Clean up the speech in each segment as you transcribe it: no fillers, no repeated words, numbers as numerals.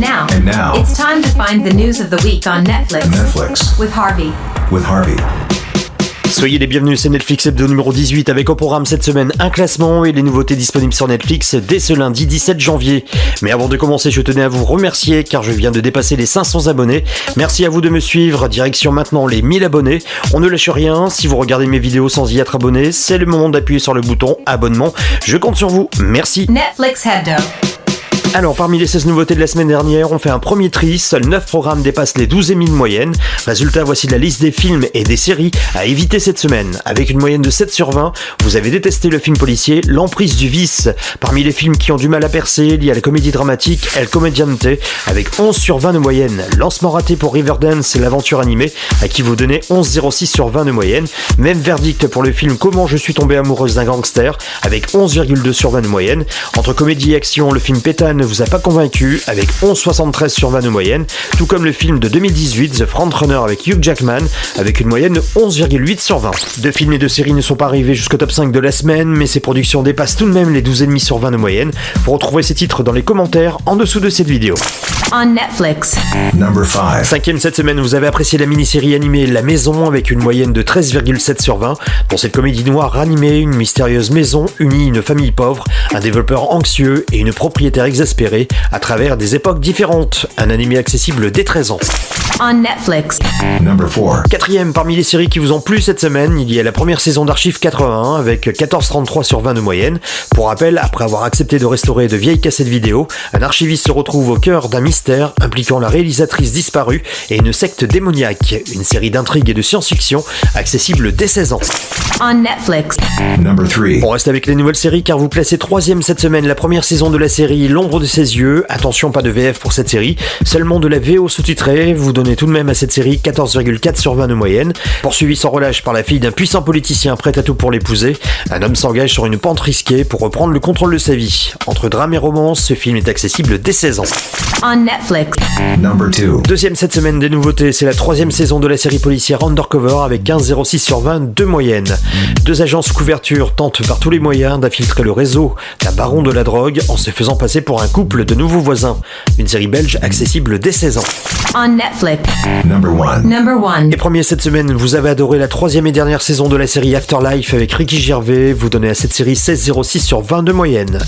now, it's time to find the news of the week on Netflix. With Harvey. Soyez les bienvenus, c'est Netflix Hebdo numéro 18 avec au programme cette semaine un classement et les nouveautés disponibles sur Netflix dès ce lundi 17 janvier. Mais avant de commencer, je tenais à vous remercier car je viens de dépasser les 500 abonnés. Merci à vous de me suivre, direction maintenant les 1000 abonnés. On ne lâche rien, si vous regardez mes vidéos sans y être abonné, c'est le moment d'appuyer sur le bouton abonnement. Je compte sur vous, merci. Netflix Hebdo. Alors, parmi les 16 nouveautés de la semaine dernière, on fait un premier tri, seuls 9 programmes dépassent les 12 Emmy de moyenne. Résultat, voici la liste des films et des séries à éviter cette semaine. Avec une moyenne de 7 sur 20, vous avez détesté le film policier L'Emprise du vice. Parmi les films qui ont du mal à percer, il y a la comédie dramatique El Comediante, avec 11 sur 20 de moyenne. Lancement raté pour Riverdance, l'aventure animée, à qui vous donnez 11,06 sur 20 de moyenne. Même verdict pour le film Comment je suis tombée amoureuse d'un gangster, avec 11,2 sur 20 de moyenne. Entre comédie et action, le film Pétane ne vous a pas convaincu avec 11,73 sur 20 de moyenne, tout comme le film de 2018 The Frontrunner avec Hugh Jackman avec une moyenne de 11,8 sur 20. Deux films et deux séries ne sont pas arrivés jusqu'au top 5 de la semaine, mais ces productions dépassent tout de même les 12,5 sur 20 de moyenne. Vous retrouvez ces titres dans les commentaires en dessous de cette vidéo. On Netflix. Number 5. Cinquième cette semaine, vous avez apprécié la mini-série animée La Maison avec une moyenne de 13,7 sur 20. Dans cette comédie noire animée, une mystérieuse maison unit une famille pauvre, un développeur anxieux et une propriétaire exaspérée à travers des époques différentes. Un animé accessible dès 13 ans. On Netflix. Number 4. Quatrième parmi les séries qui vous ont plu cette semaine, il y a la première saison d'Archives 81 avec 14,33 sur 20 de moyenne. Pour rappel, après avoir accepté de restaurer de vieilles cassettes vidéo, un archiviste se retrouve au cœur d'un mystère impliquant la réalisatrice disparue et une secte démoniaque. Une série d'intrigues et de science-fiction accessible dès 16 ans. On Netflix. Number 3. On reste avec les nouvelles séries car vous placez troisième cette semaine la première saison de la série L'ombre de ses yeux. Attention, pas de VF pour cette série, seulement de la VO sous-titrée. Vous donnez tout de même à cette série 14,4 sur 20 de moyenne. Poursuivi sans relâche par la fille d'un puissant politicien prêt à tout pour l'épouser, un homme s'engage sur une pente risquée pour reprendre le contrôle de sa vie. Entre drame et romance, ce film est accessible dès 16 ans. On Netflix. Number 2. Deuxième cette semaine des nouveautés, c'est la troisième saison de la série policière Undercover avec 15,06 sur 20 de moyenne. Deux agents sous couverture tentent par tous les moyens d'infiltrer le réseau d'un baron de la drogue en se faisant passer pour un couple de nouveaux voisins. Une série belge accessible dès 16 ans. On Netflix. Number 1. Number 1. Et premier cette semaine, vous avez adoré la troisième et dernière saison de la série Afterlife avec Ricky Gervais. Vous donnez à cette série 16,06 sur 20 de moyenne.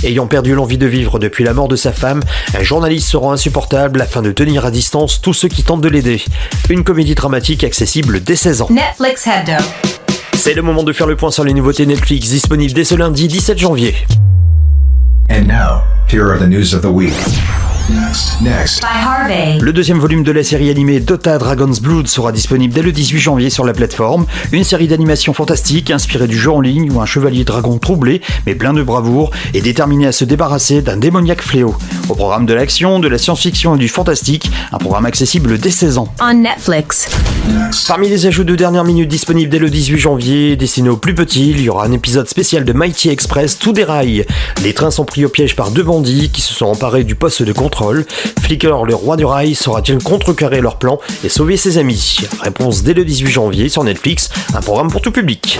Ayant perdu l'envie de vivre depuis la mort de sa femme, un journaliste se rend insupportable afin de tenir à distance tous ceux qui tentent de l'aider. Une comédie dramatique accessible dès 16 ans. Netflix Hebdo. C'est le moment de faire le point sur les nouveautés Netflix disponibles dès ce lundi 17 janvier. And now, here are the news of the week. Next. By Harvey. Le deuxième volume de la série animée Dota Dragon's Blood sera disponible dès le 18 janvier sur la plateforme. Une série d'animation fantastique inspirée du jeu en ligne où un chevalier dragon troublé, mais plein de bravoure, est déterminé à se débarrasser d'un démoniaque fléau. Au programme de l'action, de la science-fiction et du fantastique, un programme accessible dès 16 ans. On Netflix. Parmi les ajouts de dernière minute disponibles dès le 18 janvier, destinés aux plus petits, il y aura un épisode spécial de Mighty Express Tout déraille. Les trains sont pris au piège par deux bandits qui se sont emparés du poste de contrôle. Flicker, le roi du rail, saura-t-il contrecarrer leur plan et sauver ses amis? Réponse dès le 18 janvier sur Netflix, un programme pour tout public.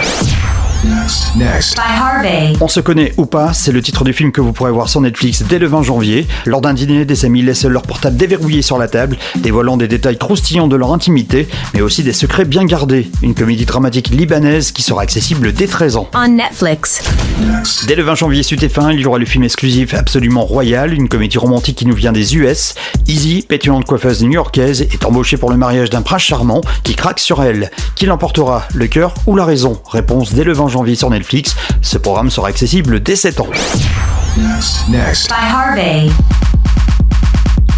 Next. By Harvey. On se connaît ou pas, c'est le titre du film que vous pourrez voir sur Netflix dès le 20 janvier. Lors d'un dîner, des amis laissent leur portable déverrouillé sur la table, dévoilant des détails croustillants de leur intimité, mais aussi des secrets bien gardés. Une comédie dramatique libanaise qui sera accessible dès 13 ans. On Netflix. Dès le 20 janvier sur TF1, il y aura le film exclusif Absolument Royal, une comédie romantique qui nous vient des US. Izzy, pétulante coiffeuse new-yorkaise, est embauchée pour le mariage d'un prince charmant qui craque sur elle. Qui l'emportera, le cœur ou la raison? Réponse dès le 20 janvier sur Netflix. Ce programme sera accessible dès 7 ans. Next. By Harvey.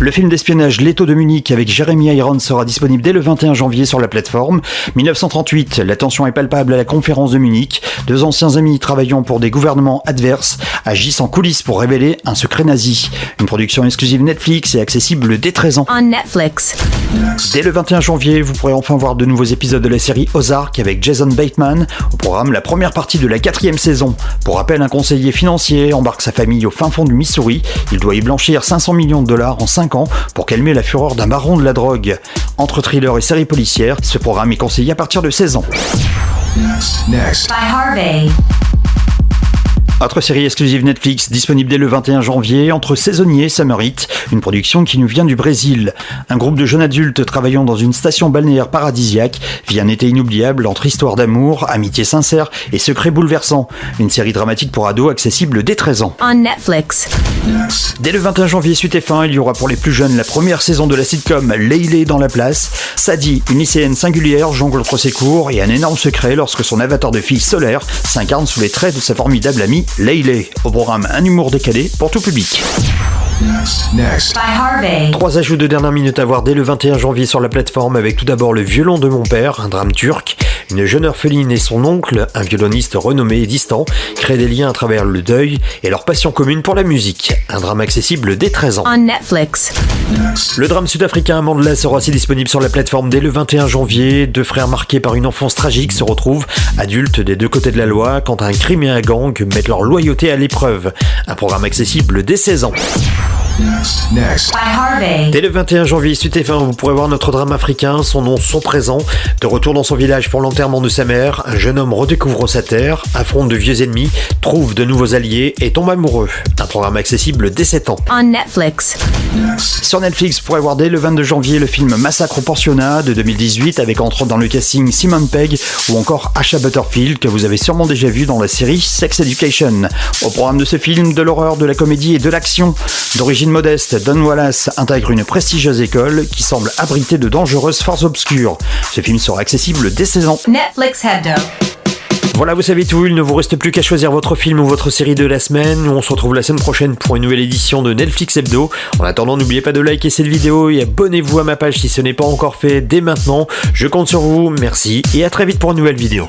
Le film d'espionnage L'étau de Munich avec Jeremy Irons sera disponible dès le 21 janvier sur la plateforme. 1938, la tension est palpable à la conférence de Munich. Deux anciens amis travaillant pour des gouvernements adverses agissent en coulisses pour révéler un secret nazi. Une production exclusive Netflix et accessible dès 13 ans. On Netflix. Dès le 21 janvier, vous pourrez enfin voir de nouveaux épisodes de la série Ozark avec Jason Bateman. Au programme, la première partie de la 4e saison. Pour rappel, un conseiller financier embarque sa famille au fin fond du Missouri. Il doit y blanchir 500 millions de dollars en 5 ans pour calmer la fureur d'un baron de la drogue. Entre thriller et série policière, ce programme est conseillé à partir de 16 ans. Next. By Harvey. Autre série exclusive Netflix, disponible dès le 21 janvier, Entre saisonniers et Summer Heat, une production qui nous vient du Brésil. Un groupe de jeunes adultes travaillant dans une station balnéaire paradisiaque vit un été inoubliable entre histoire d'amour, amitié sincère et secrets bouleversants. Une série dramatique pour ados accessible dès 13 ans. On Netflix. Dès le 21 janvier sur TF1, il y aura pour les plus jeunes la première saison de la sitcom Leilé dans la place. Sadie, une lycéenne singulière, jongle entre ses cours et un énorme secret lorsque son avatar de fille solaire s'incarne sous les traits de sa formidable amie Leilé. Au programme, un humour décalé pour tout public. Next. By Harvey. 3 ajouts de dernière minute à voir dès le 21 janvier sur la plateforme avec tout d'abord Le violon de mon père, un drame turc. Une jeune orpheline et son oncle, un violoniste renommé et distant, créent des liens à travers le deuil et leur passion commune pour la musique. Un drame accessible dès 13 ans. On Netflix. Le drame sud-africain Mandela sera aussi disponible sur la plateforme dès le 21 janvier. 2 frères marqués par une enfance tragique se retrouvent, adultes des 2 côtés de la loi, quand un crime et un gang mettent leur loyauté à l'épreuve. Un programme accessible dès 16 ans. Next. By Harvey. Dès le 21 janvier, sur TF1, vous pourrez voir notre drame africain, son nom, son présent. De retour dans son village pour l'enterrement de sa mère, un jeune homme redécouvre sa terre, affronte de vieux ennemis, trouve de nouveaux alliés et tombe amoureux. Un programme accessible dès 7 ans. On Netflix. Sur Netflix, vous pourrez voir dès le 22 janvier le film Massacre au pensionnat de 2018 avec entre autres dans le casting Simon Pegg ou encore Asha Butterfield que vous avez sûrement déjà vu dans la série Sex Education. Au programme de ce film, de l'horreur, de la comédie et de l'action. D'origine modeste, Don Wallace intègre une prestigieuse école qui semble abriter de dangereuses forces obscures. Ce film sera accessible dès 16 ans. Netflix Hebdo. Voilà, vous savez tout, il ne vous reste plus qu'à choisir votre film ou votre série de la semaine. On se retrouve la semaine prochaine pour une nouvelle édition de Netflix Hebdo. En attendant, n'oubliez pas de liker cette vidéo et abonnez-vous à ma page si ce n'est pas encore fait dès maintenant. Je compte sur vous, merci et à très vite pour une nouvelle vidéo.